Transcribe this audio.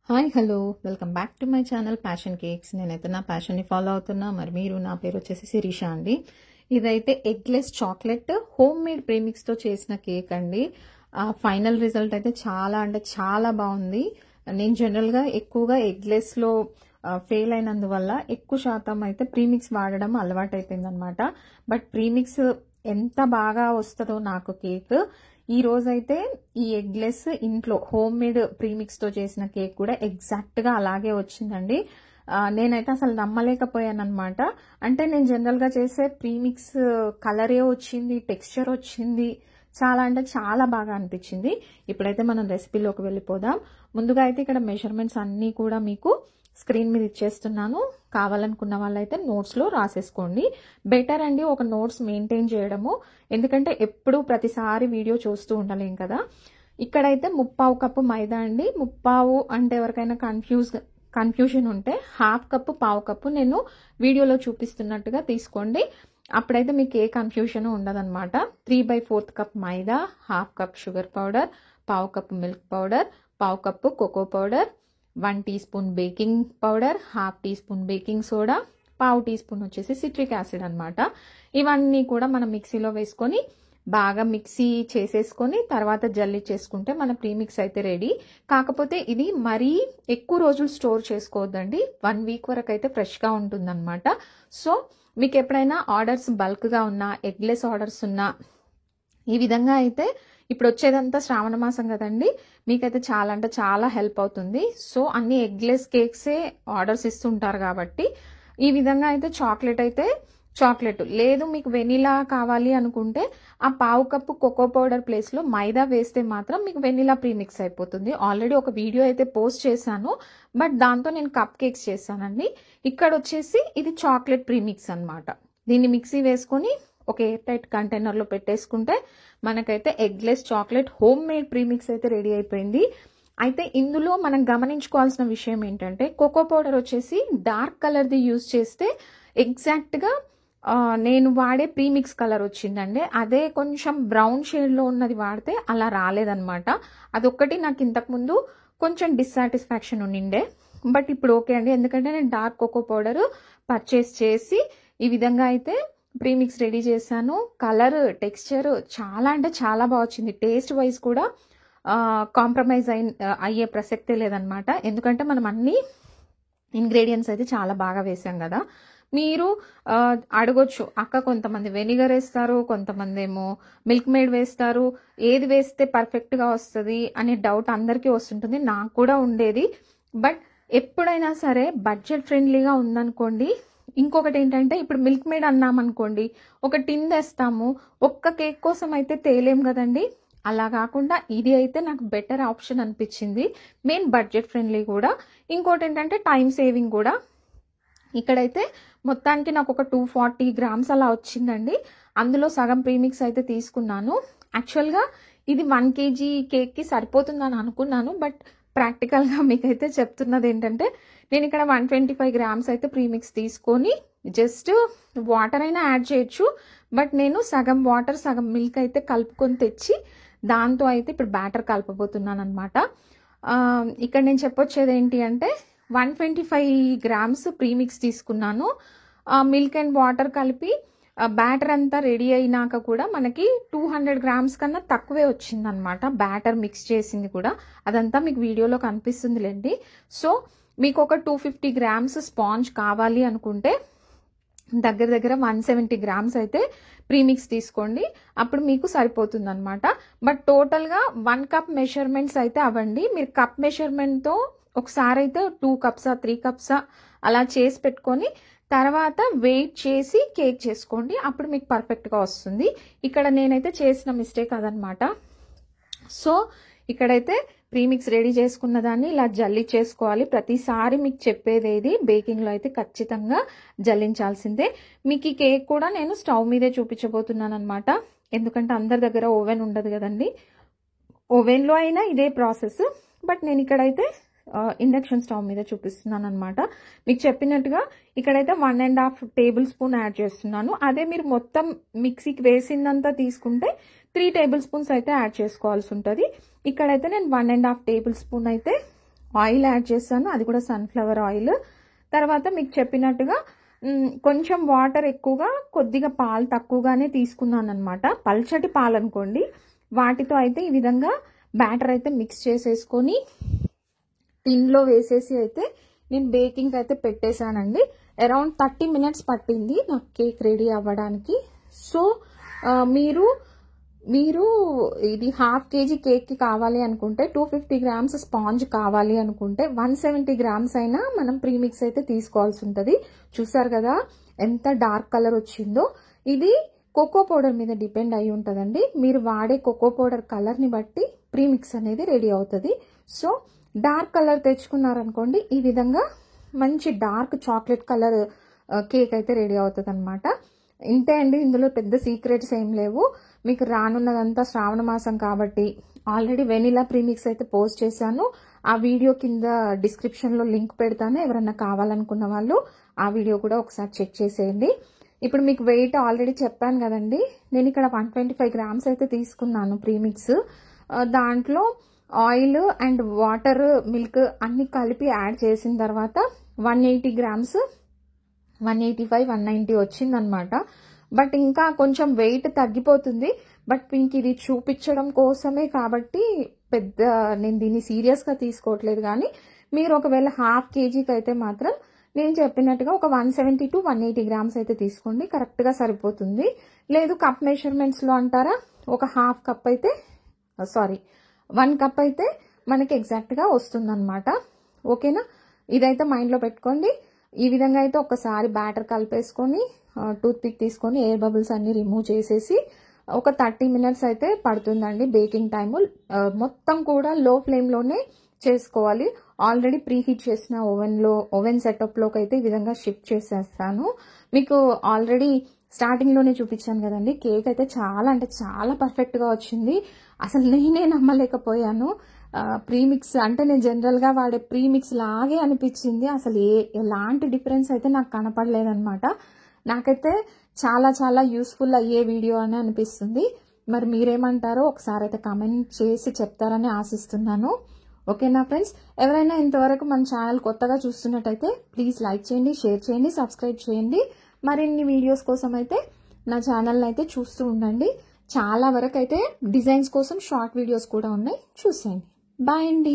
Hi hello welcome back to my channel passion cakes. నేనైతే నా ప్యాషన్ని follow అవుతున్నా. మరి మీరు, నా పేరు వచ్చేసి శిరీష అండి. ఇదైతే ఎగ్లెస్ చాక్లెట్ హోమ్ మేడ్ ప్రీమిక్స్తో చేసిన కేక్ అండి. ఫైనల్ రిజల్ట్ అయితే చాలా అంటే చాలా బాగుంది. నేను జనరల్గా ఎక్కువగా ఎగ్లెస్లో ఫెయిల్ అయినందువల్ల ఎక్కువ శాతం అయితే ప్రీమిక్స్ వాడడం అలవాటు అయిపోయింది అనమాట. బట్ ప్రీమిక్స్ ఎంత బాగా వస్తుందో నాకు కేక్, ఈ రోజైతే ఈ ఎగ్లెస్ ఇంట్లో హోమ్ మేడ్ ప్రీమిక్స్తో చేసిన కేక్ కూడా ఎగ్జాక్ట్గా అలాగే వచ్చిందండి. నేనైతే అసలు నమ్మలేకపోయాను అనమాట. అంటే నేను జనరల్గా చేసే ప్రీమిక్స్ కలరే వచ్చింది, టెక్స్చర్ వచ్చింది, చాలా అంటే చాలా బాగా అనిపించింది. ఇప్పుడైతే మనం రెసిపీలోకి వెళ్ళిపోదాం. ముందుగా అయితే ఇక్కడ మెజర్మెంట్స్ అన్నీ కూడా మీకు స్క్రీన్ మీద ఇచ్చేస్తున్నాను. కావాలనుకున్న వాళ్ళైతే నోట్స్లో రాసేసుకోండి. బెటర్ అండి ఒక నోట్స్ మెయింటైన్ చేయడము, ఎందుకంటే ఎప్పుడు ప్రతిసారి వీడియో చూస్తూ ఉండలేం కదా. ఇక్కడైతే 1/2 కప్పు మైదా అండి. 1/2 అంటే ఎవరికైనా కన్ఫ్యూజన్ ఉంటే 1/2 కప్పు 1/2 కప్పు నేను వీడియోలో చూపిస్తున్నట్టుగా తీసుకోండి. అప్పుడైతే మీకు ఏ కన్ఫ్యూజన్ ఉండదన్నమాట. 3/4 cup maida, 1/2 cup sugar powder, 1/2 cup milk powder, 1/2 cup cocoa powder, 1 teaspoon baking powder, 1/2 teaspoon baking soda, 1/2 teaspoon వచ్చేసి సిట్రిక్ యాసిడ్ అనమాట. ఇవన్నీ కూడా మనం మిక్సీలో వేసుకొని బాగా మిక్సీ చేసేసుకొని తర్వాత జల్లి చేసుకుంటే మన ప్రీమిక్స్ అయితే రెడీ. కాకపోతే ఇది మరీ ఎక్కువ రోజులు స్టోర్ చేసుకోవద్దండి. 1 వీక్ వరకు అయితే ఫ్రెష్గా ఉంటుందన్నమాట. సో మీకు ఎప్పుడైనా ఆర్డర్స్ బల్క్గా ఉన్నా, ఎగ్లెస్ ఆర్డర్స్ ఉన్నా, ఈ విధంగా అయితే ఇప్పుడు వచ్చేదంతా శ్రావణ మాసం కదండి, మీకైతే చాలా అంటే చాలా హెల్ప్ అవుతుంది. సో అన్ని ఎగ్లెస్ కేక్సే ఆర్డర్స్ ఇస్తుంటారు కాబట్టి ఈ విధంగా అయితే చాక్లెట్ లేదు, మీకు వెనిలా కావాలి అనుకుంటే ఆ 1/2 కప్పు కోకో పౌడర్ ప్లేస్లో మైదా వేస్తే మాత్రం మీకు వెనిలా ప్రీమిక్స్ అయిపోతుంది. ఆల్రెడీ ఒక వీడియో అయితే పోస్ట్ చేశాను, బట్ దాంతో నేను కప్ కేక్స్ చేశానండి. ఇక్కడ వచ్చేసి ఇది చాక్లెట్ ప్రీమిక్స్ అనమాట. దీన్ని మిక్సీ వేసుకొని ఒక ఎయిర్ టైట్ కంటైనర్లో పెట్టేసుకుంటే మనకైతే eggless chocolate home made premix అయితే రెడీ అయిపోయింది. అయితే ఇందులో మనం గమనించుకోవాల్సిన విషయం ఏంటంటే కోకో పౌడర్ వచ్చేసి డార్క్ కలర్ది యూజ్ చేస్తే ఎగ్జాక్ట్గా నేను వాడే ప్రీమిక్స్ కలర్ వచ్చిందండి. అదే కొంచెం బ్రౌన్ షేడ్లో ఉన్నది వాడితే అలా రాలేదనమాట. అదొక్కటి నాకు ఇంతకుముందు కొంచెం డిస్సాటిస్ఫాక్షన్ ఉండిండే, బట్ ఇప్పుడు ఓకే అండి. ఎందుకంటే నేను డార్క్ కోకో పౌడర్ పర్చేస్ చేసి ఈ విధంగా అయితే ప్రీమిక్స్ రెడీ చేశాను. కలర్, టెక్స్చర్ చాలా అంటే చాలా బాగా వచ్చింది. టేస్ట్ వైజ్ కూడా కాంప్రమైజ్ అయ్యే ప్రసక్తే లేదనమాట. ఎందుకంటే మనం అన్ని ఇంగ్రీడియంట్స్ అయితే చాలా బాగా వేసాం కదా. మీరు అడగొచ్చు, అక్క కొంతమంది వెనిగర్ వేస్తారు, కొంతమంది ఏమో మిల్క్ మేడ్ వేస్తారు, ఏది వేస్తే పర్ఫెక్ట్గా వస్తుంది అనే డౌట్ అందరికీ వస్తుంటుంది, నాకు కూడా ఉండేది. బట్ ఎప్పుడైనా సరే బడ్జెట్ ఫ్రెండ్లీగా ఉందనుకోండి. ఇంకొకటి ఏంటంటే ఇప్పుడు మిల్క్ మేడ్ అన్నామనుకోండి, ఒక టిన్ తెస్తాము, ఒక్క కేక్ కోసం అయితే తేలేం కదండి. అలా కాకుండా ఇది అయితే నాకు బెటర్ ఆప్షన్ అనిపించింది. మెయిన్ బడ్జెట్ ఫ్రెండ్లీ కూడా, ఇంకోటి ఏంటంటే టైం సేవింగ్ కూడా. ఇక్కడైతే మొత్తానికి నాకు ఒక 240 గ్రామ్స్ అలా వచ్చిందండి. అందులో సగం ప్రీమిక్స్ అయితే తీసుకున్నాను. యాక్చువల్గా ఇది 1 kg కేక్కి సరిపోతుందని అనుకున్నాను, బట్ ప్రాక్టికల్గా మీకైతే చెప్తున్నది ఏంటంటే నేను ఇక్కడ 125 గ్రామ్స్ అయితే ప్రీమిక్స్ తీసుకొని జస్ట్ వాటర్ అయినా యాడ్ చేయొచ్చు, బట్ నేను సగం వాటర్ సగం మిల్క్ అయితే కలుపుకొని తెచ్చి దాంతో అయితే ఇప్పుడు బ్యాటర్ కలపబోతున్నాను అనమాట. ఇక్కడ నేను చెప్పొచ్చేది ఏంటి అంటే 125 గ్రామ్స్ ప్రీమిక్స్ తీసుకున్నాను. మిల్క్ అండ్ వాటర్ కలిపి బ్యాటర్ అంతా రెడీ అయినాక కూడా మనకి 200 గ్రామ్స్ కన్నా తక్కువే వచ్చిందనమాట. బ్యాటర్ మిక్స్ చేసింది కూడా అదంతా మీకు వీడియోలో కనిపిస్తుందిలేండి. సో మీకు ఒక 250 గ్రామ్స్ స్పాంజ్ కావాలి అనుకుంటే దగ్గర దగ్గర 170 గ్రామ్స్ అయితే ప్రీమిక్స్ తీసుకోండి, అప్పుడు మీకు సరిపోతుంది అనమాట. బట్ టోటల్గా 1 కప్ మెజర్మెంట్స్ అయితే అవ్వండి. మీరు కప్ మెజర్మెంట్తో ఒకసారి అయితే 2 కప్సా 3 కప్సా అలా చేసి పెట్టుకొని తర్వాత వెయిట్ చేసి కేక్ చేసుకోండి, అప్పుడు మీకు పర్ఫెక్ట్గా వస్తుంది. ఇక్కడ నేనైతే చేసిన మిస్టేక్ అదనమాట. సో ఇక్కడైతే ప్రీమిక్స్ రెడీ చేసుకున్న దాన్ని ఇలా జల్లి చేసుకోవాలి. ప్రతిసారి మీకు చెప్పేది ఏది, బేకింగ్లో అయితే ఖచ్చితంగా జల్లించాల్సిందే. మీకు ఈ కేక్ కూడా నేను స్టవ్ మీదే చూపించబోతున్నాను అనమాట, ఎందుకంటే అందరి దగ్గర ఓవెన్ ఉండదు కదండి. ఓవెన్లో అయినా ఇదే ప్రాసెస్, బట్ నేను ఇక్కడైతే ఇండక్షన్ స్టవ్ మీద చూపిస్తున్నాను అనమాట. మీకు చెప్పినట్టుగా ఇక్కడైతే 1.5 టేబుల్ స్పూన్ యాడ్ చేస్తున్నాను. అదే మీరు మొత్తం మిక్సీకి వేసిందంతా తీసుకుంటే 3 టేబుల్ స్పూన్స్ అయితే యాడ్ చేసుకోవాల్సి ఉంటుంది. ఇక్కడైతే నేను 1.5 టేబుల్ స్పూన్ అయితే ఆయిల్ యాడ్ చేశాను, అది కూడా సన్ఫ్లవర్ ఆయిల్. తర్వాత మీకు చెప్పినట్టుగా కొంచెం వాటర్ ఎక్కువగా, కొద్దిగా పాలు తక్కువగానే తీసుకున్నాను అనమాట. పల్చటి పాలు అనుకోండి. వాటితో అయితే ఈ విధంగా బ్యాటర్ అయితే మిక్స్ చేసేసుకొని టిన్లో వేసేసి అయితే నేను బేకింగ్ అయితే పెట్టేశానండి. అరౌండ్ 30 minutes పట్టింది నాకు కేక్ రెడీ అవ్వడానికి. సో మీరు ఇది 1/2 kg కేక్కి కావాలి అనుకుంటే 250 grams స్పాంజ్ కావాలి అనుకుంటే 170 grams అయినా మనం ప్రీమిక్స్ అయితే తీసుకోవాల్సి ఉంటుంది. చూసారు కదా ఎంత డార్క్ కలర్ వచ్చిందో. ఇది కోకో పౌడర్ మీద డిపెండ్ అయి ఉంటుందండి. మీరు వాడే కోకో పౌడర్ కలర్ని బట్టి ప్రీమిక్స్ అనేది రెడీ అవుతుంది. సో డార్క్ కలర్ తెచ్చుకున్నారనుకోండి, ఈ విధంగా మంచి డార్క్ చాక్లెట్ కలర్ కేక్ అయితే రెడీ అవుతుంది అనమాట. ఇంతే అండి, ఇందులో పెద్ద సీక్రెట్స్ ఏం లేవు. మీకు రానున్నదంతా శ్రావణ మాసం కాబట్టి ఆల్రెడీ వెనిలా ప్రీమిక్స్ అయితే పోస్ట్ చేశాను. ఆ వీడియో కింద డిస్క్రిప్షన్లో లింక్ పెడతాను. ఎవరన్నా కావాలనుకున్న వాళ్ళు ఆ వీడియో కూడా ఒకసారి చెక్ చేసేయండి. ఇప్పుడు మీకు వెయిట్ ఆల్రెడీ చెప్పాను కదండి. నేను ఇక్కడ 125 grams అయితే తీసుకున్నాను ప్రీమిక్స్. దాంట్లో ఆయిల్ అండ్ వాటర్, మిల్క్ అన్ని కలిపి యాడ్ చేసిన తర్వాత 180 grams, 185, 190 వచ్చిందనమాట. బట్ ఇంకా కొంచెం వెయిట్ తగ్గిపోతుంది. బట్ ఇంక ఇది చూపించడం కోసమే కాబట్టి పెద్ద నేను దీన్ని సీరియస్గా తీసుకోవట్లేదు. కానీ మీరు ఒకవేళ 1/2 kgకి అయితే మాత్రం నేను చెప్పినట్టుగా ఒక 170 to 180 grams అయితే తీసుకోండి, కరెక్ట్గా సరిపోతుంది. లేదు కప్ మెషర్మెంట్స్లో అంటారా, ఒక 1/2 cup అయితే 1 cup అయితే మనకి ఎగ్జాక్ట్గా వస్తుందన్నమాట. ఓకేనా, ఇదైతే మైండ్లో పెట్టుకోండి. ఈ విధంగా అయితే ఒకసారి బ్యాటర్ కలిపేసుకొని టూత్ పిక్ తీసుకొని ఎయిర్ బబుల్స్ అన్ని రిమూవ్ చేసేసి ఒక 30 minutes అయితే పడుతుందండి బేకింగ్ టైము. మొత్తం కూడా లో ఫ్లేమ్లోనే చేసుకోవాలి. ఆల్రెడీ ప్రీ హీట్ చేసిన ఓవెన్ సెటప్లోకి అయితే ఈ విధంగా షిఫ్ట్ చేసేస్తాను. మీకు ఆల్రెడీ స్టార్టింగ్లోనే చూపించాను కదండి. కేక్ అయితే చాలా అంటే చాలా పర్ఫెక్ట్గా వచ్చింది. అసలు నేనే నమ్మలేకపోయాను. ప్రీమిక్స్ అంటే నేను జనరల్గా వాడే ప్రీమిక్స్ లాగే అనిపించింది. అసలు ఎలాంటి డిఫరెన్స్ అయితే నాకు కనపడలేదన్నమాట. నాకైతే చాలా చాలా యూస్ఫుల్ అయ్యే వీడియో అని అనిపిస్తుంది. మరి మీరేమంటారో ఒకసారి అయితే కామెంట్ చేసి చెప్తారని ఆశిస్తున్నాను. ఓకేనా ఫ్రెండ్స్, ఎవరైనా ఇంతవరకు మన ఛానల్ కొత్తగా చూస్తున్నట్టయితే ప్లీజ్ లైక్ చేయండి, షేర్ చేయండి, సబ్స్క్రైబ్ చేయండి. మరిన్ని వీడియోస్ కోసం అయితే నా ఛానల్ని అయితే చూస్తూ ఉండండి. చాలా వరకు అయితే డిజైన్స్ కోసం షార్ట్ వీడియోస్ కూడా ఉన్నాయి, చూసేయండి. బాయ్ అండి.